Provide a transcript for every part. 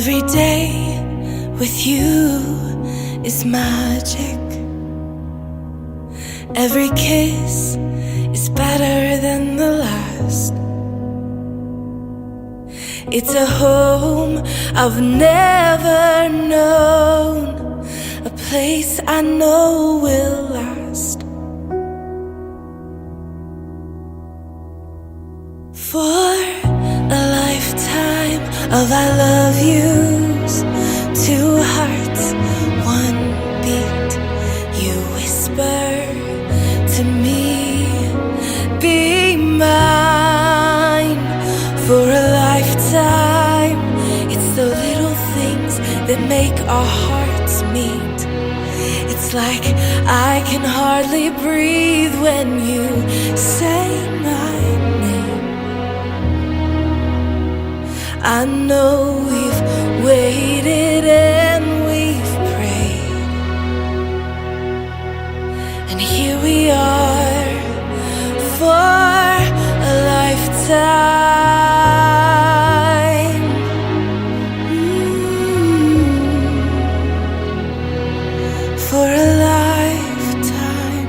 Every day with you is magic. Every kiss is better than the last. It's a home I've never known, a place I know will last. For a lifetime of I love yous, two hearts, one beat. You whisper to me, be mine. For a lifetime, it's the little things that make our hearts meet. It's like I can hardly breathe when you say my name. I know we've waited and we've prayed, and here we are for a lifetime. For a lifetime.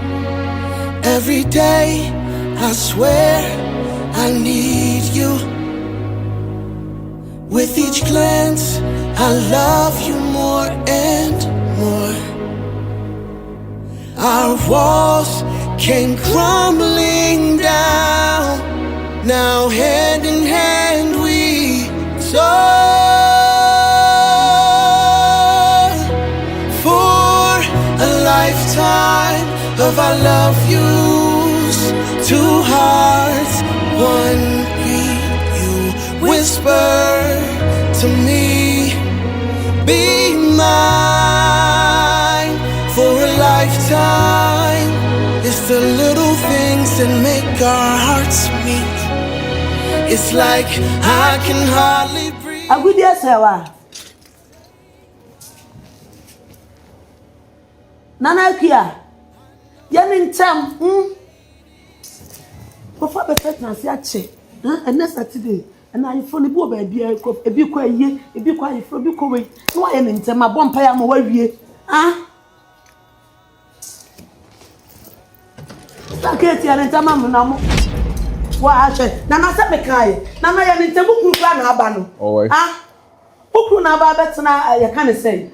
Every day I swear I need you. With each glance, I love you more and more. Our walls came crumbling down. Now hand in hand we soar. For a lifetime of I love yous, two hearts, one beat. You whisper to me, be mine. For a lifetime, it's the little things that make our hearts meet. It's like I can hardly breathe. A good year, Serwaa. Nana Kia, Yanin Tam, before the pregnancy, I check, and next Saturday. And I phone the boy baby a be quiet ye, a be quiet for be quiet. No, I am in time, my bumpire, my way, ah. Saketi and Tamam. Why, Nana Sabekai, Nana and in Tabu Plan Abano. Oh, ah, Ukuna Betana, I can't say.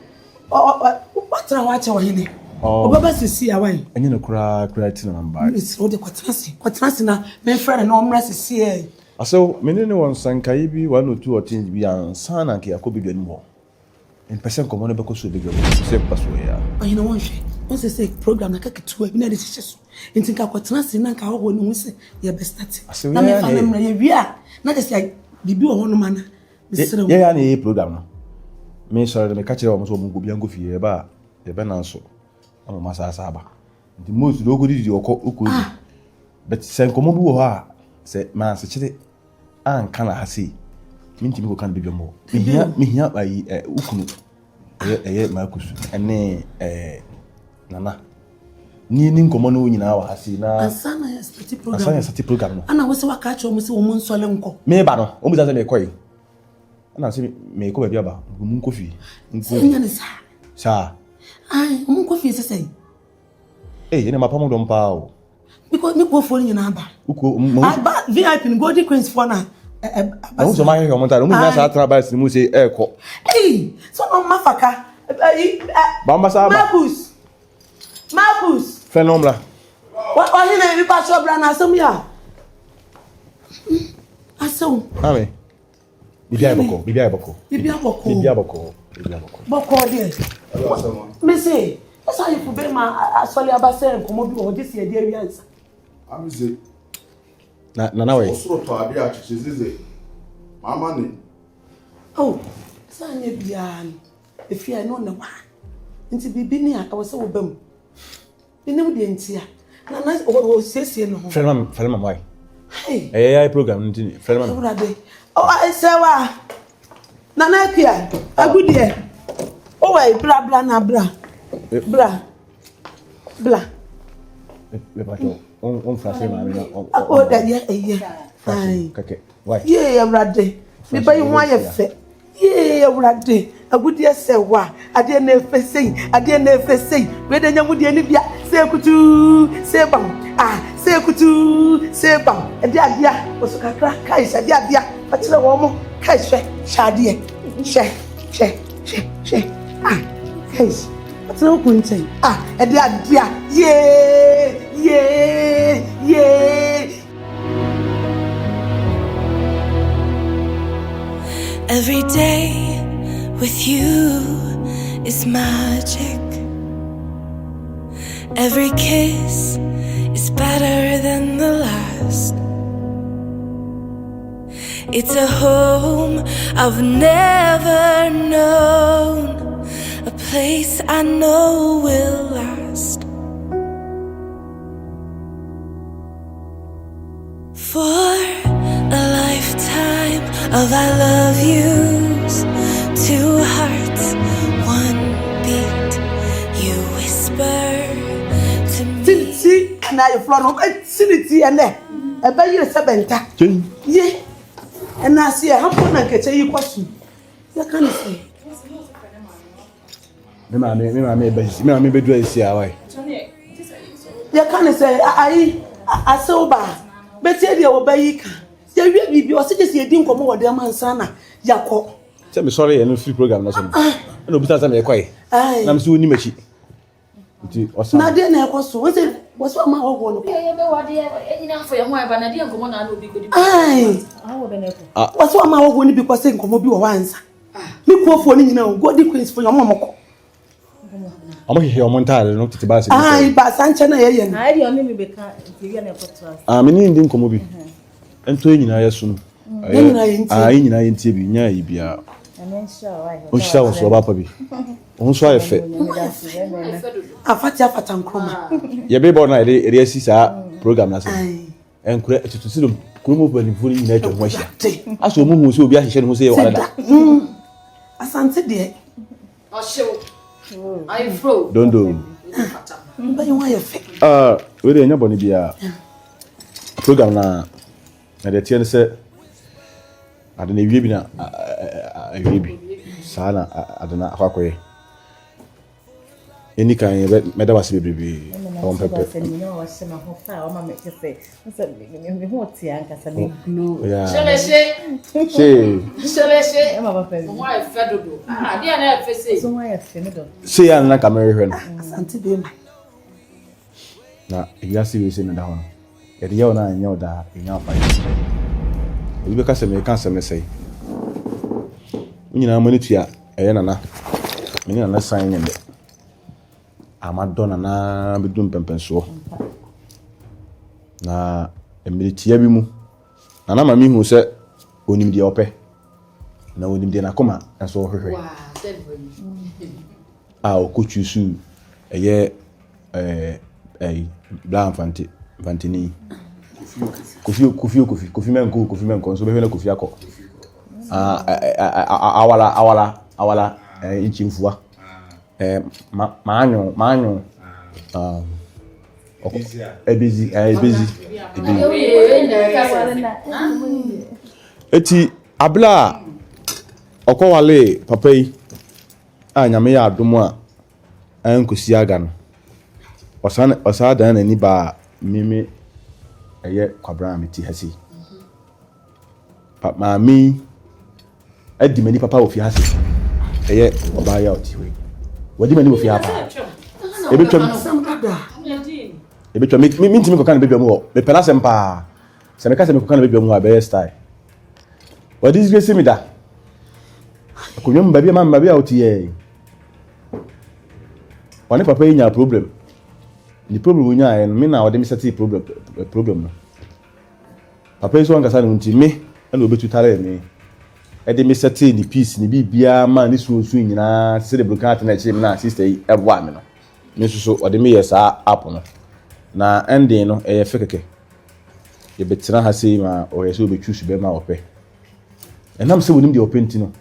What's a watch over here? Oh, Baba see away. And you know, cry, it's all the Quatrasina, my friend and all rest here. So, many no one sang Kaibi, 1 or 2 or things beyond San and Kia could be good more. In person, common because of the girl, same passway. But you know one thing, once they say program, I can't to a minute, it's just in think I got Transin, I when we say, you're best at it. Now, if I'm not just like the bill one man. Yeah, any program. Me, sorry, the catcher almost won't go beyond Goofy, about the Benanso. I'm a Massa Saba. The most local is your cook, but San Comobu, say, Master. And can I see? Minty can be more. Me here by Ukunu, Marcus, and Nana. Needing common in our Hasi now. And some has pretty program. And I was a catch almost a woman solemn. Maybe, almost as a coin. And I say, may go about Moon Coffee. Sir, I Moon Coffee is the same. Eh, in my palm don't pow. Because me go for in number. I bought VIP in Goldie Queen's for now. I was my home. I don't know how to travel to Muse Airco. Hey, so on Mafaka. Bambasa Marcus. Phenomenal. What are you name? You pass your brand as some ya. I saw. Ame. Bibiaboko. Boko, dear. Missy, that's how you put my sorry about saying, come over this year, dear. Yes. I'm busy. Nana way. Also, to Abia, she's easy. My money. Oh, son, if you are not the one. Into be near, I was so bum. You know the entire. Nana, oh, says you know. Felman, why? Hey, AI program, Felman. Oh, I say, Nana Kia, a good year. Oh, I blah, blah. On français, oh, that, yeah. Why? Yeah, rather. Me buy one of it. Ye Rade, a good dear Serwaa, I dare never say, where the young would any be say kutu, say bam, say kutu, say bam, and the idea was a crack, Kaisa, the idea, but the woman, Kaisa, Shadia, she, Kais, but no point saying, and the idea, yeah. Every day with you is magic. Every kiss is better than the last. It's a home I've never known, a place I know will last. For a lifetime of I love yous, 2 hearts, 1 beat. You whisper to me. See, and I flown Sinity and there. A bay is a benta. Ye, and I see a hump and catch you question. You can't say. Me bedroom is here. Why? You can't say, I so bad. But tell you obey. You really be or just you didn't come over there, man, sana. Yako. Tell me sorry, and no free program. No, because I'm quiet. I'm still in the Now, then, I was so. What's what my own? What's what my own because saying come be once. Me go for you know, go the queens for your mama. I'm here on Montana, not to Bass. But Sanchana, I only be can't. I'm in Indian Comobi. And 20 years soon. I in TV, Naya. And then sure, Which sounds so baby. Also, I fit. I fat ya fat and crumb. Your baby on a program and correct to see them. Kumu when you fully united of Russia. As a woman who will be a shame who say, Asante dear. I'll show. I froze. Don't do. But you want your fit. Whether anybody be a program now. And the TN said, I don't know if you've been a baby. Sana, I don't know how to any kind of medabas baby on pepper. You know, I said, my whole file, my make you say, I'm hot here, and I said, glue. Shall I say, I'm a friend. Why federal? I didn't have to so why I finished. Say, I'm like American. Asante dear. Now, if you are serious in the down, at the owner and your dad in your fight. We because I can't say. You know, money to ya, Ayana. Many are not signing it. I'm a donna na be doing pempenso. Na a military bimu. And I'm a me who said, Unim the ope. Na unim de na coma, and so her. I'll coach you soon. A year a bland Fantini. Kofi men so be na kofi akọ. Awala Gyamfuah. Manyo busy. Eti abla okowale papa yi anyame ya adomo a ankosi aga no osada na ni ba mimi eye kwabra meti hasi papa mi edi mani papa ofi hasi eye oba ya otiwe wadi mani ofi hapa ebetwa mi ntimi kokan bebia mu me pela sempa se me ka se me kokan bebia mu abe style wadi disgrace mi da akonwam babia ma babia otiye wani papa yi nya problem the problem we nya me na wadi mi set problem no papa yi so angasa no ntimi na obetu tare me e de me set the peace ni bibia ma ni so nyina se de brokan na chi me na sister yi ebo ame no me so wadi me yesa app no na ending no e fekeke ye betina ha sei ma o yeso be choose be ma ope enam se wonim de openti no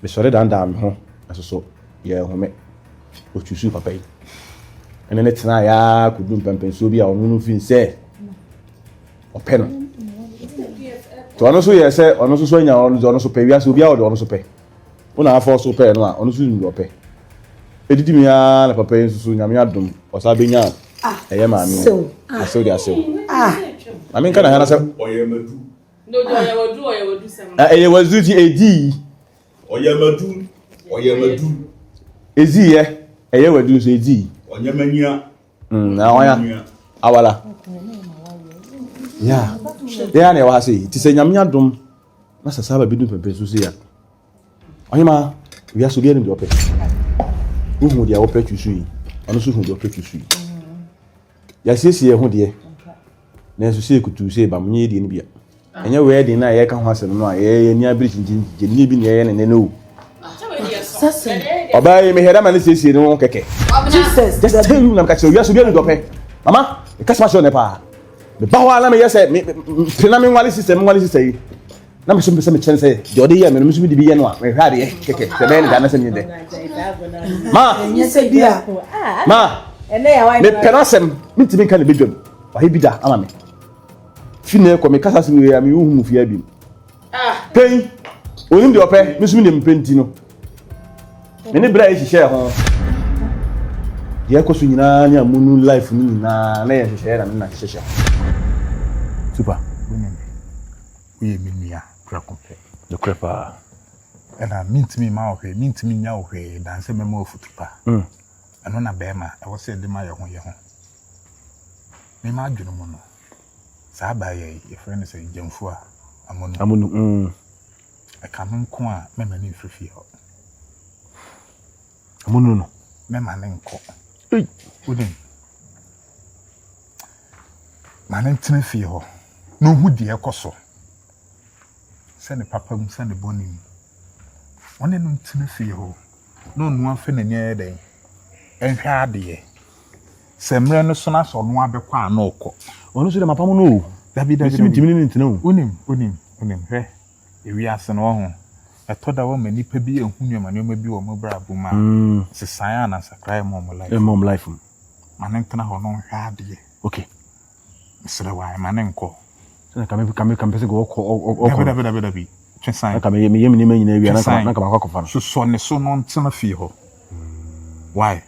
be sore danda me ho so ye home o choose papa yi ene tina ya kudum pempenso bi a onu fin se ope no to ono so ye se ono so nya ono so pe wi ase obi a o de ono so pe Una force pay no a ono so ndu pay edidi mi a na papa yin susu nyame adom osabenya eye ma mi aso dia aso I mean kana hana se oyemadu no oyewadu sem eye wazu ti edi oyemadu ezi ye eye wadu so edi onyamania na wanya awala ya na wa se ti se nyame adom na sasaba bidu pepe susu ya oyema wi aso dia ni do pe uhu dia wo pe tusu yi ono so hu dia pe tusu yi ya siesie ho de na so se kutu se ba munye de ni bia enya we de na ye ka ho asem no a ye ni abiri chinjin ni bi ni ye ne no Sasa oba ye me hera ma ne siesie no keke Jesus just tell you na ka che wi aso dia ni do pe mama e ka sma show ne pa me ba wa na me yese me pina me nwale system yi na me so me chen say de ode ye me no so bi de bi ye no a me hwa de keke se be ni da na se ni de ma nyese bia ma ene ya wa me penasem mitimi kan be dwam wa he bi da ama me fine ko me kasa se we ya me hu mu fia bi pen onim de ope me so me mpenti no me ne bra yi share ho ye ko so nyina nya munu life ni nyina na ye share na me na share super we minua krakope the crepa ena mintimi ma ohwe mintimi nya ohwe danse mema ofutupa eno na bema e wo se de ma ye ho me ma adwunu mu no sa ba ye friend say Gyamfuah amonu e ka nko a mema ni mfrifie ho amonu no mema ne nko udin mane ntene fie ho no hu de ekoso se ne papa mu se ne bonim one no ntene fie ho no nu afa nani ayeden enhwa ade semre no so na so no abekwa na okọ ono so de mapam no david mitimi ni ntena o unim hwe ewi ase no ho etoda wo manipa bi ehunu amanema bi wo mobra buma sesan ana sakrai mom life mane nkana ho no hwa ade okay Serwaa mane nko na kame pese go okọ dabi twensan na me yemi ni manyina wi na kama akọfa no so ne so no ntena fie ho why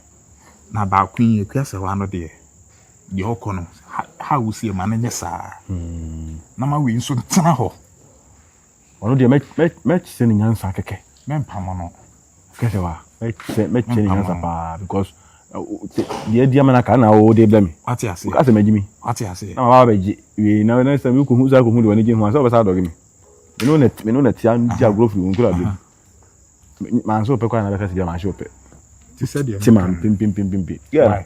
na ba kwin ekua Serwaa no de okọ no ha wusie mane nyesa na ma wi nso ntena ho ono de me se ni nyansa keke me mpamo no kese wa me che ni nyansa pa because the dia mana ka na o de blame ati ase ka se magimi ati ase na ma ba beji we na se mi ko hu za ko hu de wani je hu asa ba sa dogi mi me no net ya ndi agrofi won kula bi man so pe kwa na be ka se dia man so pe ti se dia ti man pim yeah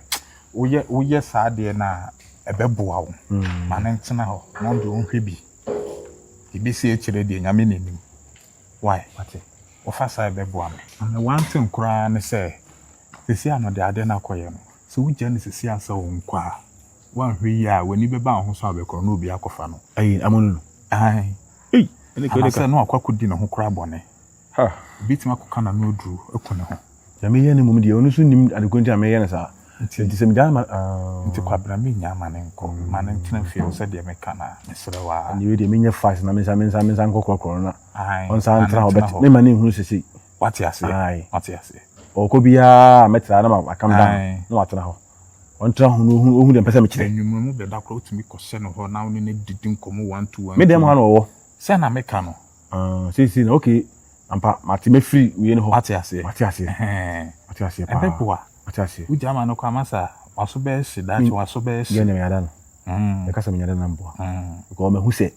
wo ye sa de na ebeboa wo mane ntena ho no de onhwe bi ibi si echire de nyame nenim why ati wo fa sa ebeboa me na one thing kura ne se sisi ano de ade na koye no so wo gya ne sisi asa wo nkwa wan hwe ya wani beba ho so abekọ no obi akofa no ai amonu no ai ene ko de ka no akwakodi ne ho kura bone ha bitima koka na no oduru ekune ho ya me ye ne mum de onu so nim adekonti am ye ne sa nti se mi da ma nti kwabra me nya mane nko mane ntena fie so de me kana me Serwaa ni we de me nya fast na me sa nkokoro na ai on sa ntra ho bet me mane hu sisi wati ase okobia metra na ma akam down no atena ho on tra ho no hu de pese me kire enwum mu be da kro otumi kose no ho na woni ne didi nkomo 1 to 1 me dem ha no wo se na me ka no si na okay ampa mati me free we ne ho wati ase pa wati ase u jama no kwa masa waso be shidachi waso be shi ye ne me ada no e ka se me nyada na mbo ko me hu se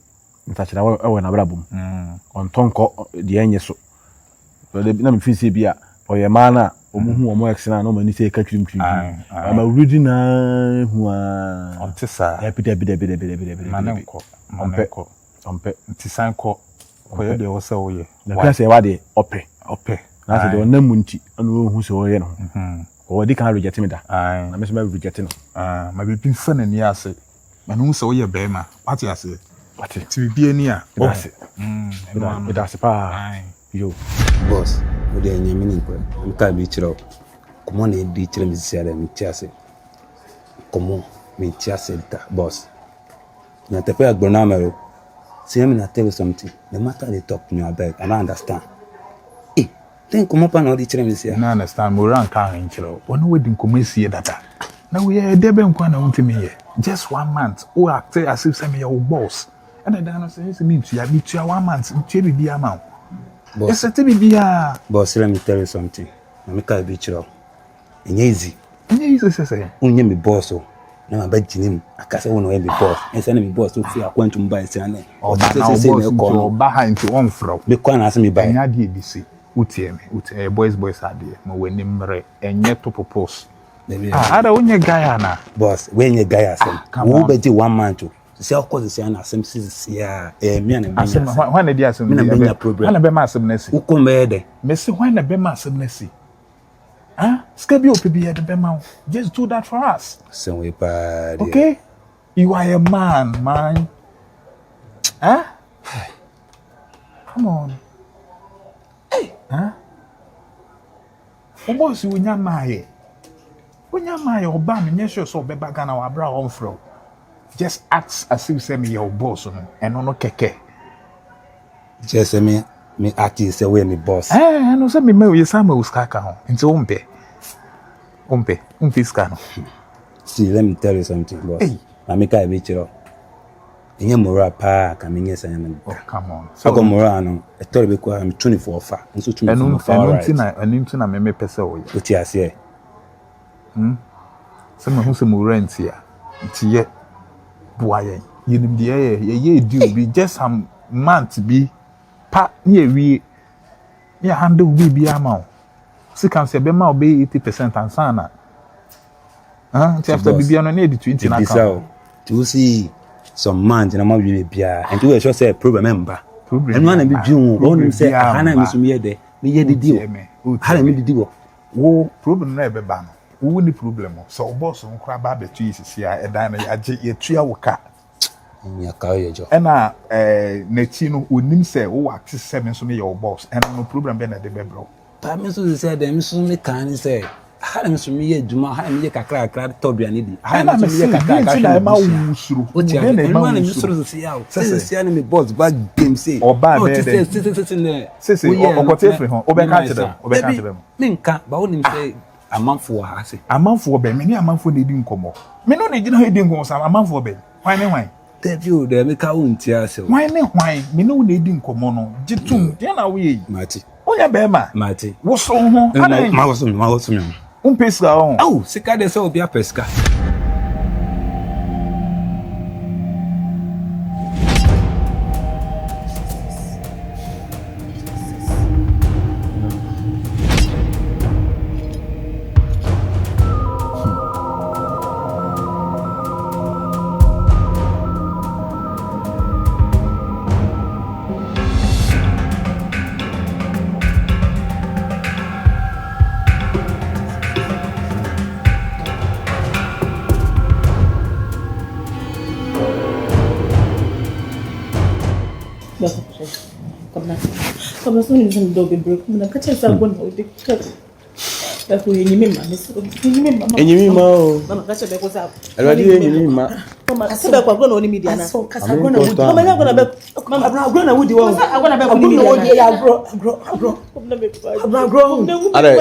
ntachira we na brabum on tonko de enye so na me fi se bia oye mana omuhu omo exna no mani se ka twim ama urudi na hu a ontisa bide ompe ntisan ko ye de wo se wo ye na ka se wa de ope na se de na munti anu hu se wo ye no ko di kan reject me da na me so me reject no ma be bin fa na ni ase ma no se wo ye be ma wati ase ti bi ani a it ase pa yo boss wo de nyame ni ko nka bi chiro komo na di chiro mi siara mi tiase komo mi tiase ta boss na te pe agbona mero see me na tell you something no matter they talk me abeg I don't understand think come up and all the children here. Na understand mo ran kan nchiro. Ono we din komesie dada. Na we debe nkwa na untimi ye. Just 1 month. O act as if say me your boss. And then I say me to 1 month. Ntie bibi ama. Boss. Yes, bibi ya. Boss, let me tell you something. Na me ka be chiro. Enye easy. Enye easy say. Unye me boss o. Na ma ba jinim. Akase won we me boss. Ense na me boss o fi akwantu mba ese ane. O say me ko ba ha into on fro. Me kwa na ase me ba. Enya de bisi. Utie boys ade. Mo weni mre. Enye to propose. Ada unye guy na. Boss, when you guy asem. Wo be 1 month o. See of course say na asem see ya. Me na me. Asem when na di asem. Me na be problem. When na be ma asem na si. Ukombe de. Me say when na be ma asem na si. Skabi opibi ya de be ma. Just do that for us. Some way pa. Okay? You are a man. Come on. Hey. Boss you nya maye. Onya my oba me nyesho so be baga na wa bra on fro. Just act as if say me your boss no and no keke. Just say me act say we me boss. No say me we say me uska ka ho. Nti umpe ska no. See, let me tell you something, boss. Hey. Na me ka be chiro. Enye mora pa ka me nyesa nyame. Oh, come on. So go mora no, e tori be ko am 24 fa. Nso 24 fa. Enu na me pese o ye. Oti ase. Some who say more rent here. Nti boy yenim de ye deal be just some month be pa ne wi ya handle bi ama. See can say be ma be 80% ansana. After bibia no need 20 na account. To see some month na ma wi bia and to sure say problem member. And one be due won say hana me so me de deal. Hana me deal. Wo problem na be ba no. Wo ni problem so boss nkwa ba betu isisi a edan na age yetua wo ka nya ka ye jo na ti no onim se wo act 7 so me your boss and no problem be na de be bro pa me so say dem so me kan say ha me so me ye djuma ha me ye kakra tobia ni di ha me so me ye kakra na ma wusuru o ti na ma wusuru say yawo say na me boss ba game say o ba be de say o ko te free ho o be ka te dem me nka ba wo nim say Amamfuah ha se. Amamfuah be me ni amamfuah na di nkomo. Me no na gina ha di nkomo sa amamfuah be. Hwan ne hwan? Devil de me ka unti ase. Hwan ne hwan? Me no na di nkomo no. Gitum, de na wo yi. Mati. Onya be ma. Mati. Wo so ho. Ma wo so me. Pesa ho. Au, sika de se obi a pesca. Comme ça, nous sommes dans le bloc. Nous avons catché ça bon au décret. La fouille ni même mais Enyimi ma o. Mama catché be ko ça. Alwadi enyimi ma. Mama ça be ko no ni media na. Kasa go na wudi. Mama na go na be. Mama go na wudi wo. Go na be ko ni media. Ya agro. Are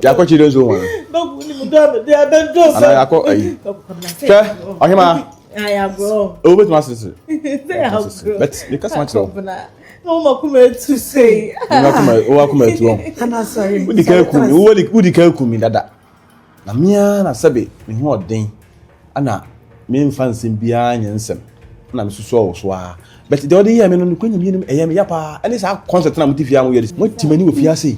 ya ko chire zo wa. Babu ni mudame de abendo. Ana ya ko ayi. Che, ohima. Ya bro. O bet ma sisi. Bet because much lo. No come to say. O come to. I'm sorry. Udi ka kumi dada. Na mia na sabe me ho odin. Ana me mfa nsem bia nyensem. Na me susu o so a. But the other year me no kwanya me eye me yapa. Ani sa concert na mutifia mo yedi. Mo timani wo fiase.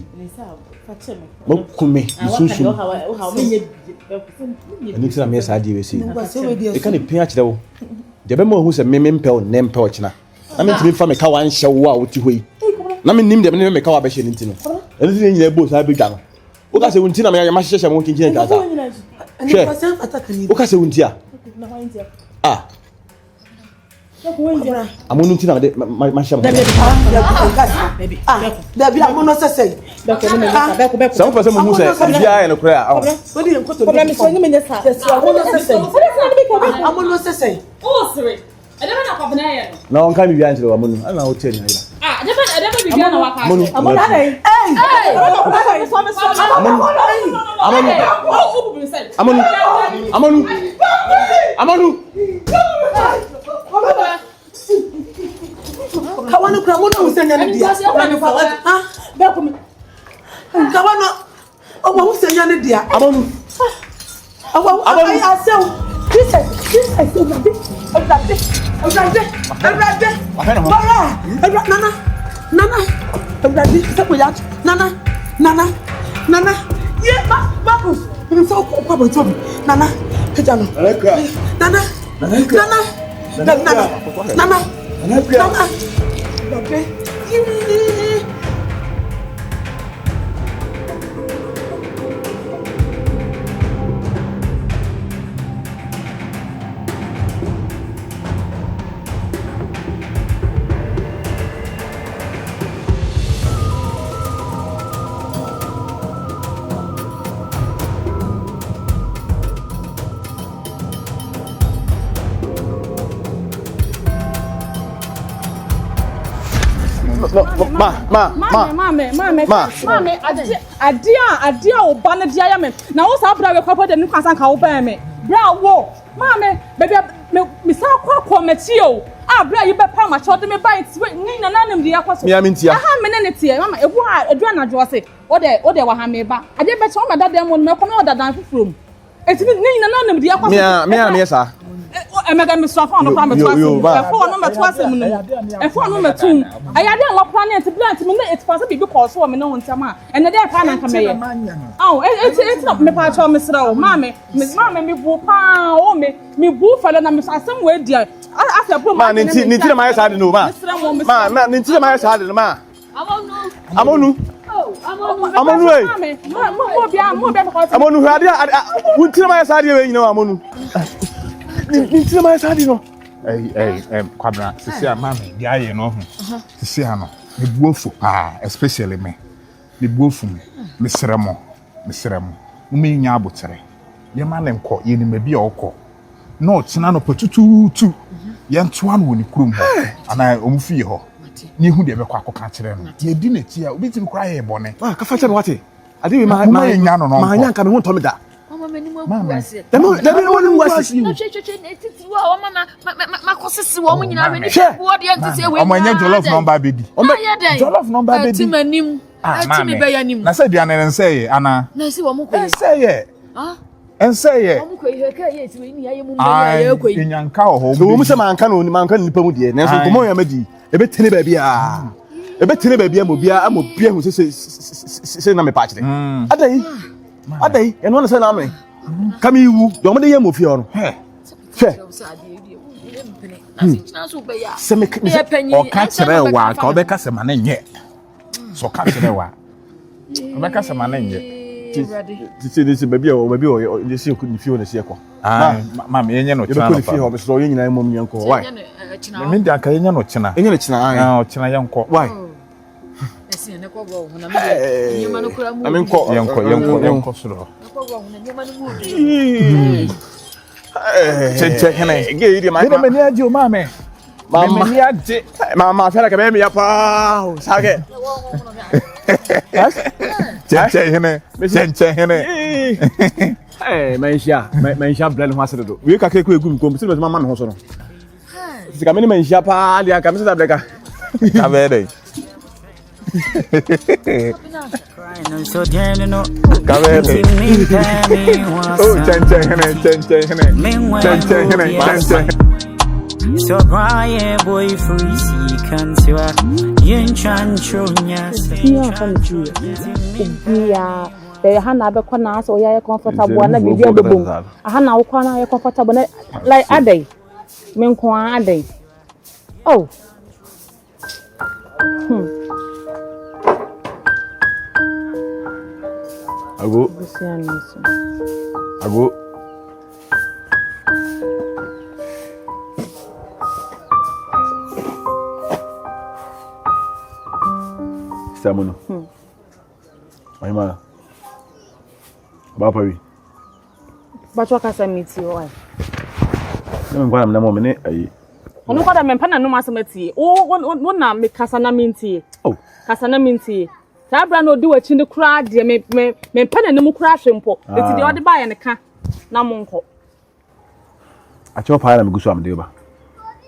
Mo kume susu. Ani tira me sa di we si. E kan e pia kire wo. De be mo hu se me mpel ne mpel kina. Na me timi fa me ka wan hye wo a woti hoi. Na me nim de me ka wa be hye ni ntino. Eni ti nyina bo sa be dwan. Wo ka se wunti na me ya ma hye mo kinkin ka sa. Wo ka se wunti a. Ah. Amonu nti na de ma hye mo. Baby. Baby amono sese. Some person mo hu se bia e no kra a. Wo di nkoto. Problem so ni me nyesa. Amono sese. Amono sese. Oh, sorry. I don't know what happened. Na on kan bia ntire wa monu. Ana hotel ni ira. Ah, Kawano kramono usenya ne dia. Ah, be ko me. Kawano o mo usenya ne dia. Abonu. Abonu asew. Jesus. Nana. Everybody, step with that. Nana. Yeah, Marcus. You so kwabo tobi. Nana. Pejano. Nana. Okay. Mama, adia obana dia ya me. Na wo sa bra we kwapo de ni kwasan ka wo ban me. Bra wo. Mama, baby me sa kwa meti o. Ah bra yi be pa ma chode me ban ti ni na nanem de yakwaso. Me amintia. Aha me ne tie. Mama ebu na jo se. O de wa ha me ba. Ade be che o ma dada mo me ko na o dada fufurum. Eti ni na nanem de yakwaso. Me sa. Emega me so fa no kwa me to asem. Efo no me to asem no. Efo no me tum. Ayade an wapra ne enti plant me na etfa se bibi ko so me no ntama. Ene dey pa na nka me ye. Aw eti no me pa cho me sra o. Mama me bu pa o me bu falo na me asem we dia. Afa bu ma nti na ma yesa de no ma. Ma nti na ma yesa de no ma. Amonu. Amonu eh. Amonu hade wunti na ma yesa de we nyina amonu. Nti ma yesa de no. Kwabra sisi amame dia ye no ho. Sisi ano. Me buofu especially me. Me buofu me. Me sremo. Me nya abotere. Ye ma ne nko ye ni me bia okọ. No china no patututu. Ye ntoa no ni kurom ho. Ana omufie ho. Ni hu de be kwa akọka kire no. Ye di na ti a obi ti kura ye bone. Ka fa che no wate. Ade we ma nya no no. Ma nya nka me ho to me da. Mama meni mo buase. Demi wonu wasi. No che netiti wa o mama makosisi wo nyina meni wo de ntisi we. Omanya jollof number bedi. Jollof number bedi. Ati manim. Ati me be yanim. Na say duane ne say ana. Na si wo mo koyi. Say ye. Say ye. Wo mo koyi he ka ye ti we ni ya ye mu me ye koyi. Enyanka ho. So wo mu se manka no nipa mu de. Na so komo ya madi. Ebetene ba bia. Ebetene ba bia mo bia hu se na me pa kire. Adai, eno na se na me. Kami wu, do mo de ye mo fi ono. Hwe. Se me o ka kire wa ka obe ka se ma na nye. So ka kire wa. Obe ka se ma na nye. Ti ba bia o de se ku ni fi ono se ko. Ma me yenye no china. Ye ko ni fi ho be so ye nyina mo mi enko. Why? Me ndi aka yenye no china. Yenye no china o china ye nko. Why? Ne ko go na me nyema no kura mu. Ami nko yenko suro. Ne ko go na nyema no mu. Che hene. Ge iri ma. Me ni aje o ma me. Mama me ni aje. Mama fera ka be me ya pa. Sage. Che hene. Che hene. Menhia blend ho asere do. We ka ke ko egum ko, mti mama me ho so no. Sika me ni menhia pa dia ka me se da breka. Ka be dey. So no. Kabele. Oh, chen hene. So cry boy free can see what yin chan chonya. The Hana be kwana so ya comfortable na bibi abobom. Hana wo kwana ya comfortable like adai. Men kwa adai. Oh. Ago. Samuno. Maima. Bapa wi. Bacho ka samiti o ai. Ngwa na mo me ne ayi. Onu kwada me mpa na no masemati. O na me kasa na minti. Oh. Kasana minti. Tabra no do wachi ne kura de me pene ne mu kura hwempo. Eti de ode ba ye ne ka na monko. Acho pa na me gusu am de ba.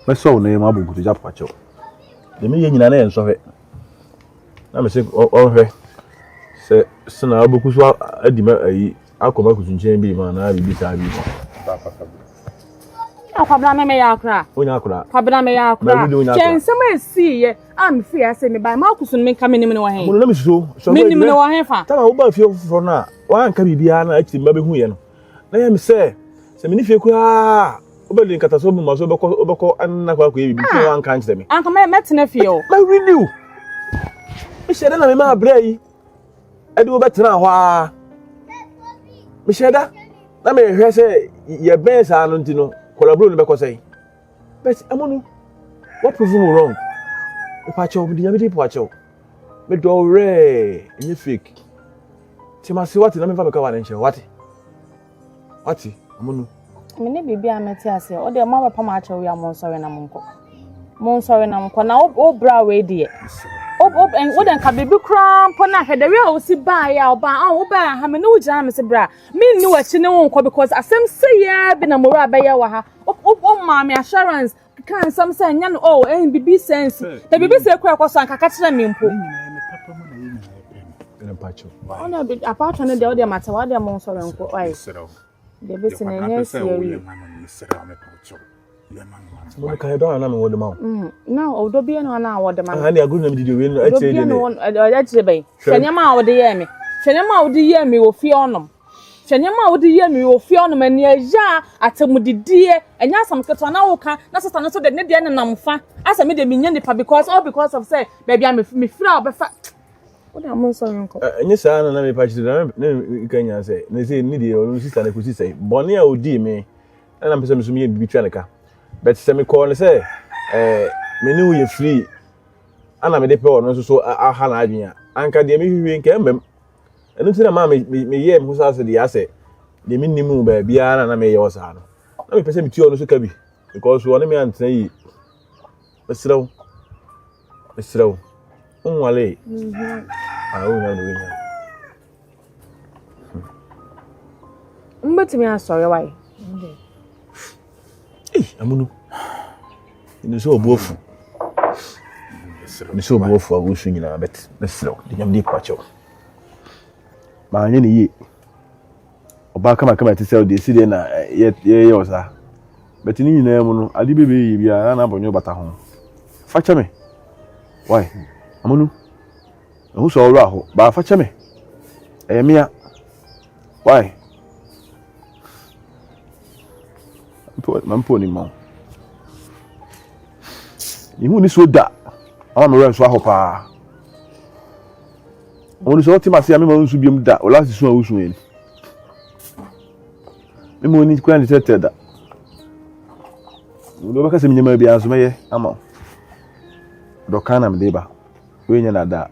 Me so no yema abugu to japo acho. De me ye nyina na ye nso hwe. Na me se o hwe. Se na abugu so adi ma ayi akoma kusu nchen bi ma na bi ta bi. Akwabra me ya akra. Onya akra. Kwabra me ya akra. Chensem esi ye am fi ase me ba ma kusu me ka me nim ne wo hen. Mo na me so. Me nim ne wo hen fa. Ta na wo ba fie foforo na wa anka bibia na akiti mba be hu ye no. Na ye me se me ni fie ku a obedi nkata so bu ma so obeko anna kwa ye bibi ku anka nche me. Anka me metena fie o. Ma renew. Me sheda na me ma abra yi. Ade wo betena ho a. Me sheda na me hwe se ye ben sa no ntino collaborate no be ko say. But amonu what prove me wrong? If I chow me dey me po achow. Me do re, any fake. Ti ma se what na me fa me ka wa nche what? What? Amonu. Me ne bibi ameti ase. O de ma pa ma achow ya mo sorry na monko. Mo sorry na monko na o bra we dey. And what then can be cramp on a head the real see by our bar o ba ha me no jam me se bra. Me no a chine won ko because asem say ya be na mora ba ya wa ha. O ma me assurance kan some say nya no oh en bibi sense. The bibi say kwa kwaso anka ka kire me mpo. Ona be apart from the other matter what dem so renko oi. The be se na nya see Mo ka do na me wo de ma. Na o do bia no na wo de ma. Ani aguru na me di we no ache de ne. Ache be. Hwanyama wo de ye me. Hwanyama wo de ye me wo fie onom. Hwanyama wo de ye me wo fie onom ani aja atemudidie. Enya asam keto na wo ka na sesa no so de ne de na namfa. Asa me de me nya nipa because of say baby am me fira obefa. What am I saying? Enye sa na me pa chi na kanya say. Na say ni de o sister na ko say. Boni a odi me. Na mpese me so me bibi twa ne ka. But semi call say me ni we free ana me de pe ono so aha na adwia anka de me hwiwe nka mbem enu ti na ma me ye me so ase de ase de me nimu ba bia na me ye osa no na me pese me ti ono so ka bi because one me antena yi esrew unwale ah o nya do nya mbati me asori why amunu ni so obuofu ni so obuofu awusu nyina bet nesro de nyam di kwacho ma anye ni yi oba kama ti sel de si de na ye osa bet ni nyina mu no ade bebe yi bia na abonyo bata ho facha me why amunu hu so oro aho ba facha me mia why mampo ni mo ihu ni so da ama me ran so ahopa oni so ti ma se ami ma nsu biem da o last so awusu en me mo ni kwa ni tete da do ba ka se nyema bia so meye ama do kana me deba we nya na da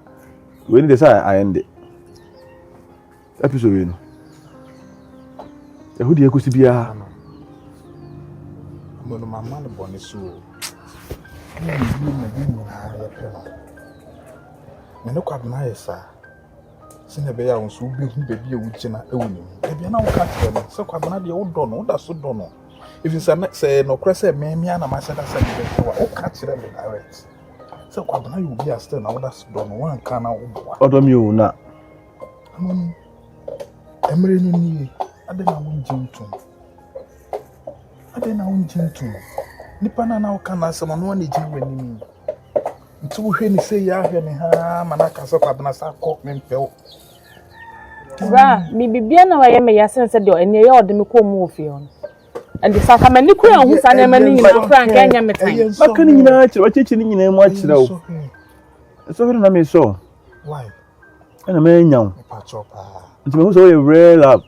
we ni de sa ayende episode we no ehudi ekusi bia Mono mama no bone so. Me no kwabna yesa. Sine be ya wonso bi hu bebi e wugina e wonim. E bia na wo ka tire no. Se kwabna de wo do no, wo da so do no. If you say no krese me na ma se da se be wo ka tire me direct. Se kwabna you be still na wo da so do no, wan ka na wo bo. Odo mi o na. Emre no ni ade na wo njintum. Ade na unjintum nipa na ukana asema no na ejinwe nimi nti wo hwe ni se ya hwe ni ha manaka so kwabena sa kọ mempew bra mi bibia na waye me yasense de ene ye ode me ko mu ofie on and the sakamani kura hu sa na mani nyina kura nka nya metan maka ni nyina akire wacheche ni nyina mu akire wo so hwe na me so why ana me nyaw pa chopa nti me hu so we real up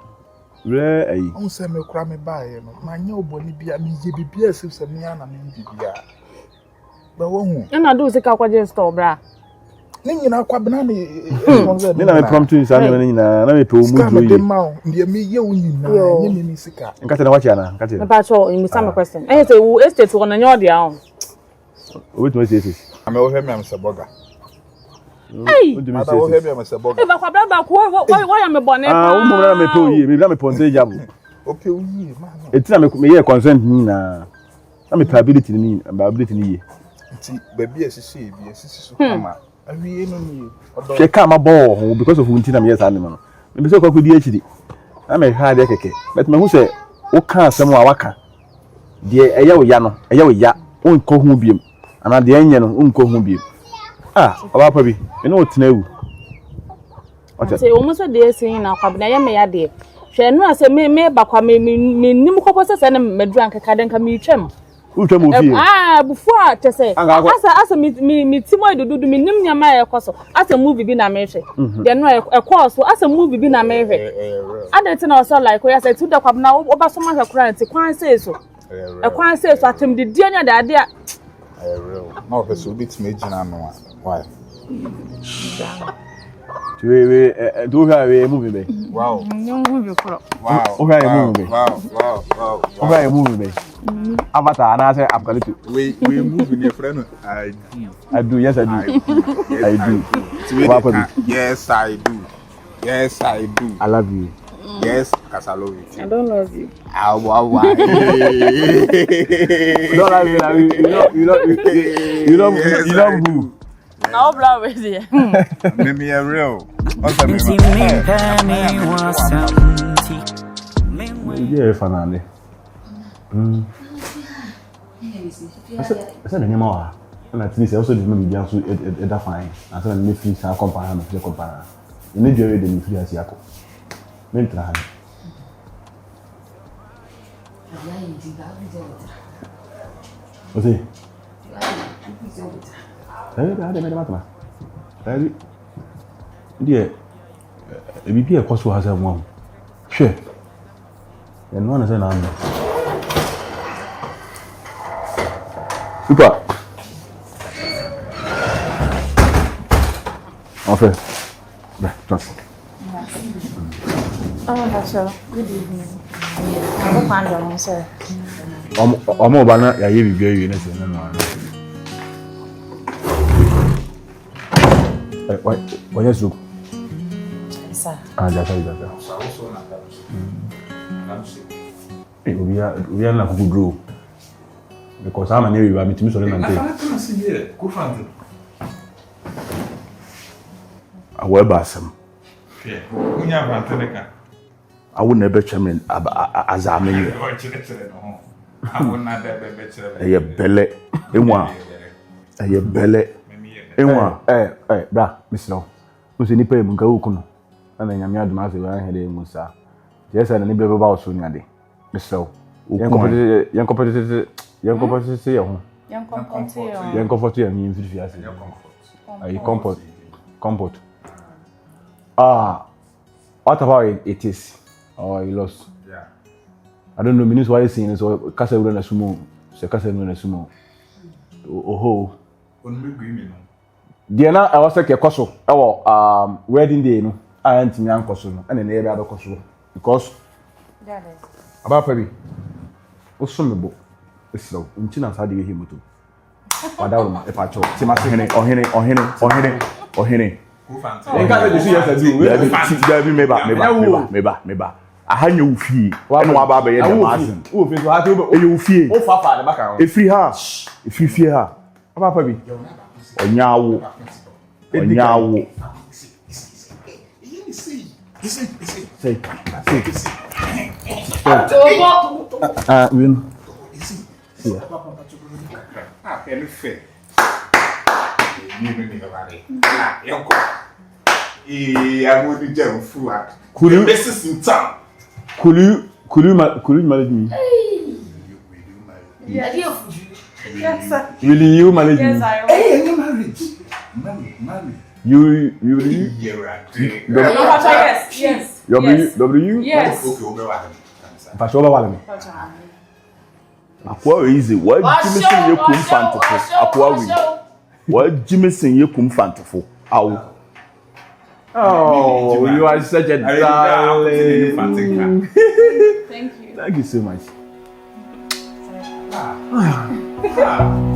re ayi on se me kura me baaye no ma nya oboni bia me ye bibia se me ana me bibia ba wo hu na do se ka kwaje store bra ni nyina kwabena ni ni na me prompt you sa ni nyina na me pe o mu do yi ndie me ye wo nyina nye me ni sika nkate na wachi ana nkate na pa cho you some question eh say wo estate wo na nya ode a o wetu say ame wo hwe me am se burger Hey. Mother, what have you, Mr. Bob? If I back, why am I born? Ah, me pay you. Me na me ponte jabu. Okay, we man. Eti na me ye consent ni na. Na me ability ni ye. Nti baby esisi so kama. Awie no ni. She come ball because of unti na me yes animal. Me say kwa kudi echi di. Na me ha de keke. But me hu say wo ka asem a waka. De eya wo ya no, eya wo ya. Won ko hu biem. Ana de enye no won ko hu biem. Ah, oba pa bi. Me no tena ewu. Say almost a day saying na kwabna ya me ya de. Hwe no ase me bakwa me nim kokose se na me drank kaden ka me twam. Utwa mo fie. Ah, before to say. Asa me timo dudu me nim nyama e koso. Asa movie bi na me hwe. De no e course asa movie bi na me hwe. Adete na so like we say to da kwabna oba so ma hwe kura nti kwan say so. E kwan say so atem de die nya da de a. No, because we bit me jina no. Why? We do have a movie be. Wow. Wow. Okay, a movie. Wow. Okay, a movie be. Avatar and I say Abgalito. We move with your friend. I do, yes I do. I do. Yes, I do. Yes, I do. I love you. Yes, because I love you. I don't love you. Wow. You love who? No blow with you. Maybe a real. Yeah, Fanande. I said, anymore. And at least I also did maybe also at fine. I said, me free some company, no free company. You need to read the free as Yako. Mentra. What's it? Dear, a BP a cost has a one. Sure. And one is an army. Super. Offer. Trust. Oh, that's all. Good evening. I don't find your answer. I'm about to give you a Why yes, look. Sir. That's we are not good grow. Because I'm an area with me, so I will bass him. I would never chairman as I mean. I would not better. A belly in one. A belly. Bra, Miss Law. Who's any pay Mungo? And then I'm not master when I had a Musa. Yes, and any baby about soon, Yadi. Miss Law. Young competitor, young comfort, and enthusiasm. Comfort. Ah, what about it is? Oh, you lost. Yeah. I don't know, minutes why you're saying so. Castle and a sumo, Secastle and a sumo. Oh, Diana, I was like a cosso. Our wedding day, no, I ain't me uncle, and an area of cosso. Because about Perry. What's some book? It's slow. In China, how do you hear me too? Madame, if I talk, Timothy or Henny. In case you see us, I do. Meba. I had no fee. One more baby, and you fee. Oh, Papa, the back. If you fear her, about Perry. Onyawo. Say. Win. Could you manage me? Yes, sir. Will you manage me? Yes, I will. Hey, you're married. Married. You Yes. W? Yes. Pastor Akua easy. What Jimison you come fantiful? Akua we. What Jimison you come fantiful? Oh, you are such a darling. Thank you so much.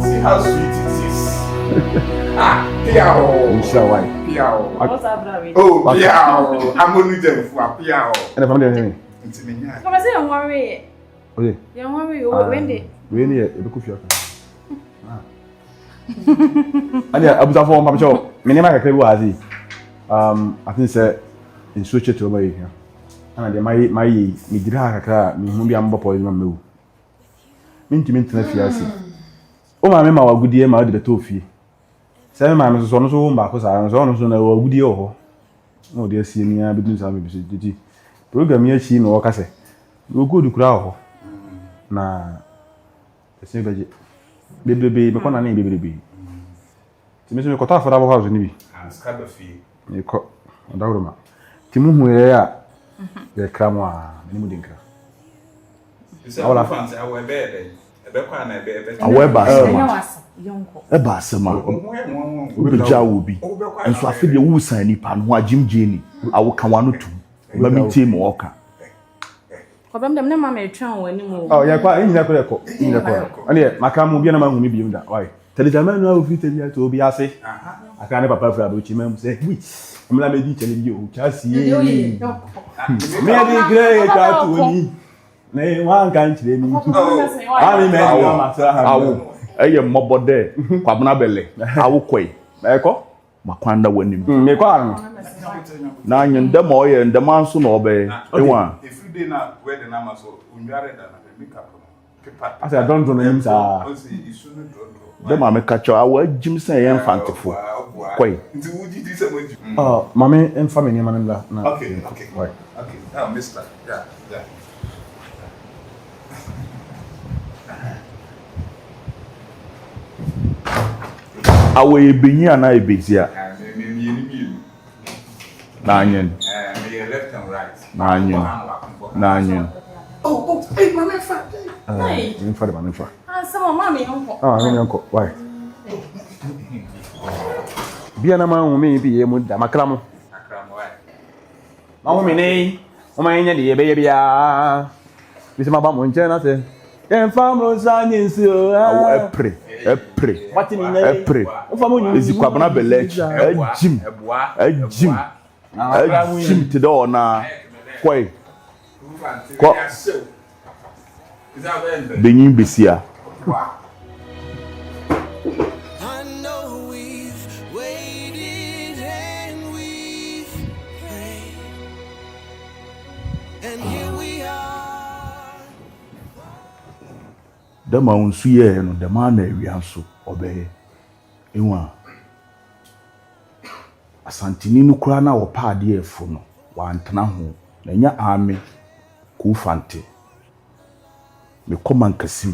See how sweet it is. Piao. Why? Piao. What's happening? Oh, Piao. I'm only Gyamfuah. Piao. And if I'm doing Come and say don't worry. okay. Don't worry. When they. We need a coffee. And yeah, I was for my show. Minima can be I think say in switch it over here. And my me dira kakra me hu bi am bopo ma mewu. Mintimi ntena fiase. O ma me ma wagudie ma de beto fie. Se me ma me so no so mba ko sa so no so na wagudie ho. No de asie mi a bidun sa me bi so titi. Program ya chi no wo kase. Wo godu kura ho. Na ese beje. Bebebe me kona na bebebe. Ti me so me kota for abo house ni bi. Skaba fie. Me ko ndawroma. Ti mu hu ya ya kramwa ni mu dinkra. Awala fans awe bebe. Ebe kwa na ebe. Awe ba Yonko. Eba asema obi jawo bi enso afi de wu san nipa no agimje ni awo kan wano tu ba mi tie mo oka Kobam dem ne ma me twan wani mu. Oh ya kwa nyina ko nyina ko ani maka mu bi na ma hu ni bi nda why telejaman no afi tele to obi ase aka ne papa fra abuchi mam say wi amla me di chele bi o chasi me adi gre ka tu ni ne wan kan chire ni ani me ma sa ha eye mobode kwabuna bele awokoi eko makwanda wanim me kwa no na nyende mo ye ndem anso na obe enwa Everyday na where the nama so unware da na make up no. I say I don't know him sa dem ma me kacho awa jim sen ye mfantefo koi Nti wuji di se moji. mama en family man na Okay. Why? Okay. Now, Mister. Yeah. awa ebenyi ana ebezia Me. na anyen Me left and right. na anyen Oh, hey, mama, fat. Hey. In fa de man fa Some mommy yonko. no yanko why bia na ma hu me bi ye mu da makra mo ma hu me nei o ma nya de ye be ye bia bi se ma ba mo nche na se en fa mo sa nyi nsi o awa epre wati ni nei epre o fa mo nyu ezikwabuna bele ajim te do na koi Ko benyin besia I know we've waited and we've prayed, and here we are. dama unsu ye no dama na ewianso obeye enwa asantini no kura na wo paade efu no wantena ho na nya ame ku fante me ko mankasim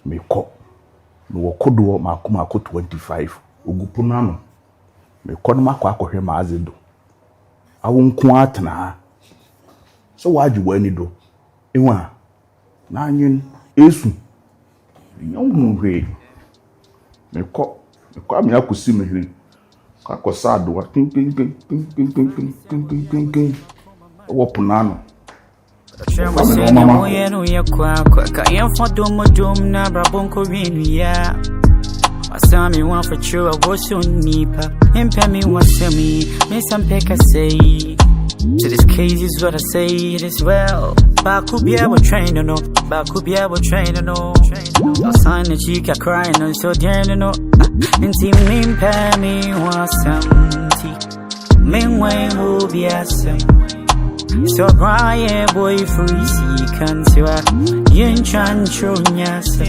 me ko no wo kodo makoma ko 25 ogupu na no me ko no makwa akohwe maazedo awo nko atena so waju wani do enwa na anyin esu nyon hwe me ko ami akosi me hiri ka ko sado wa ping wo punano mama yenu ya kwa ka yamfa dum na brabonko winu ya Wasami want for true I was on nipa Impe me wasami Me some peka say To this case is what I say it is well Bakubia will train no Bakubia will train no I'll sign the chica crying no so dear no Inti mimpe me wasamti Mingway will be asam So Brian boy freezy can see what yin chancho nyasa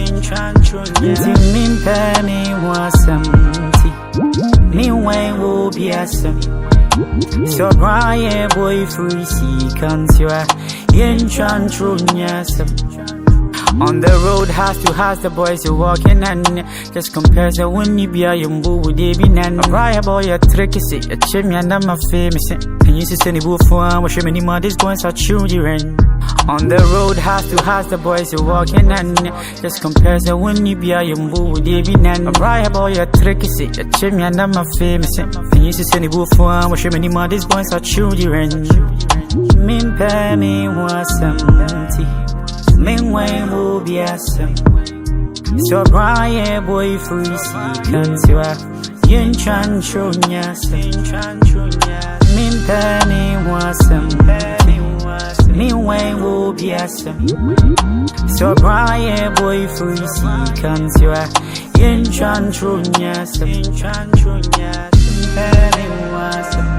Inti mimpe me wasamti Mingway will be asam So Brian boy freezy can see what yin chancho nyasa On the road, house to house, the boys are walking and just compares the winnie be a yumbu with the binan. Right boy, a tricky say, a chimney and I'm a famous. And you see any boo for what you many mothers going to children. On the road, house to house, the boys are walking and just compares the winnie be a yumbu with the binan. Right boy, a tricky say, a chimney and I'm a famous. And you see any boo for what you many mothers going to children. Min penny was empty. Mingway will be awesome. Serwaa ye boy free see Gyamfuah yen chanchonya min penny wasam me way will be asam Serwaa ye boy free see Gyamfuah yen chanchonya penny wasam